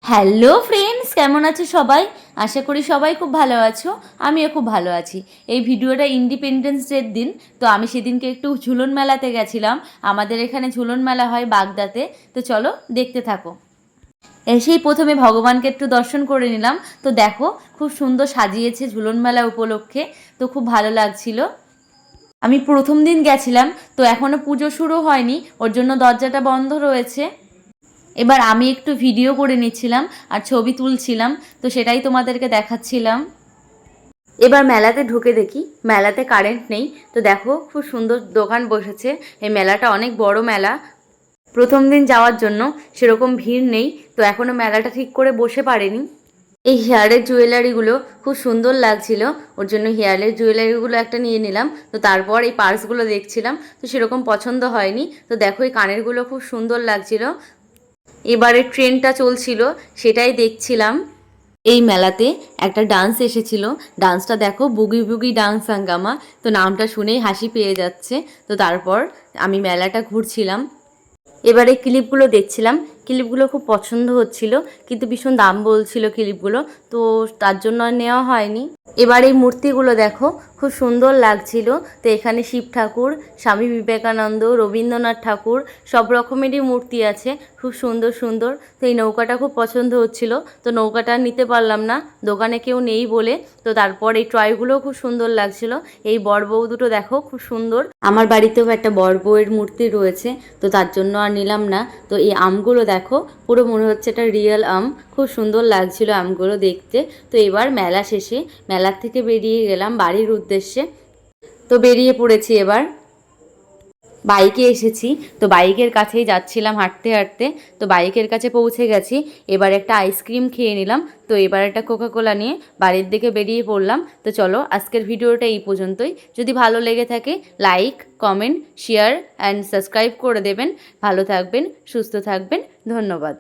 Hello friends, কেমন আছো সবাই? আশা করি সবাই খুব ভালো আছো। আমিও খুব ভালো আছি। এই ভিডিওটা ইন্ডিপেন্ডেন্স ডের দিন। তো আমি সেদিনকে একটু ঝুলন মেলাতে গেছিলাম। আমাদের এখানে ঝুলন মেলা হয় বাগদাতে। তো চলো দেখতে থাকো। এসেই প্রথমে ভগবানকে একটু দর্শন করে নিলাম। তো দেখো খুব সুন্দর সাজিয়েছে ঝুলন মেলা উপলক্ষে। তো খুব ভালো লাগছিল। আমি প্রথম দিন গেছিলাম, তো এখনও পুজো শুরু হয়নি, ওর জন্য দরজাটা বন্ধ রয়েছে। এবার আমি একটু ভিডিও করে নিচ্ছিলাম আর ছবি তুলছিলাম, তো সেটাই তোমাদেরকে দেখাচ্ছিলাম। এবার মেলাতে ঢুকে দেখি মেলাতে কারেন্ট নেই। তো দেখো খুব সুন্দর দোকান বসেছে। এই মেলাটা অনেক বড় মেলা। প্রথম দিন যাওয়ার জন্য সেরকম ভিড় নেই, তো এখনও মেলাটা ঠিক করে বসে পারেনি। এই হেয়ারের জুয়েলারিগুলো খুব সুন্দর লাগছিল, ওর জন্য হেয়ারের জুয়েলারিগুলো একটা নিয়ে নিলাম। তো তারপর এই পার্সগুলো দেখছিলাম, তো সেরকম পছন্দ হয়নি। তো দেখো এই কানেরগুলো খুব সুন্দর লাগছিল। এবারে ট্রেনটা চলছিল, সেটাই দেখছিলাম। এই মেলাতে একটা ডান্স এসেছিল। ডান্সটা দেখো, বুগি বুগি ডান্স হাঙ্গামা। তো নামটা শুনেই হাসি পেয়ে যাচ্ছে। তো তারপর আমি মেলাটা ঘুরছিলাম। এবারে ক্লিপগুলো দেখছিলাম। ক্লিপগুলো খুব পছন্দ হচ্ছিল, কিন্তু ভীষণ দাম বলছিল ক্লিপগুলো, তো তার জন্য আর নেওয়া হয়নি। এবার এই মূর্তিগুলো দেখো, খুব সুন্দর লাগছিল। তো এখানে শিব ঠাকুর, স্বামী বিবেকানন্দ, রবীন্দ্রনাথ ঠাকুর, সব রকমেরই মূর্তি আছে, খুব সুন্দর সুন্দর। তো এই নৌকাটা খুব পছন্দ হচ্ছিল, তো নৌকাটা নিতে পারলাম না, দোকানে কেউ নেই বলে। তো তারপর এই টয়গুলোও খুব সুন্দর লাগছিল। এই বর বউ দুটো দেখো খুব সুন্দর। আমার বাড়িতেও একটা বর বউয়ের মূর্তি রয়েছে, তো তার জন্য আর নিলাম না। তো এই আমগুলো দেখো, পুরো মনে হচ্ছে এটা রিয়েল আম। খুব সুন্দর লাগছিল আমগুলো দেখতে। তো এবার মেলা শেষে মেলার থেকে বেরিয়ে গেলাম বাড়ির উদ্দেশ্যে। তো বেরিয়ে পড়েছি এবার। বাইকে এসেছি, তো বাইকের কাছেই যাচ্ছিলাম হাঁটতে হাঁটতে। তো বাইকের কাছে পৌঁছে গেছি। এবার একটা আইসক্রিম খেয়ে নিলাম। তো এবার একটা কোকাকোলা নিয়ে বাড়ির দিকে বেরিয়ে পড়লাম। তো চলো আজকের ভিডিওটা এই পর্যন্তই। যদি ভালো লেগে থাকে like, comment, share and subscribe করে দেবেন। ভালো থাকবেন, সুস্থ থাকবেন। ধন্যবাদ।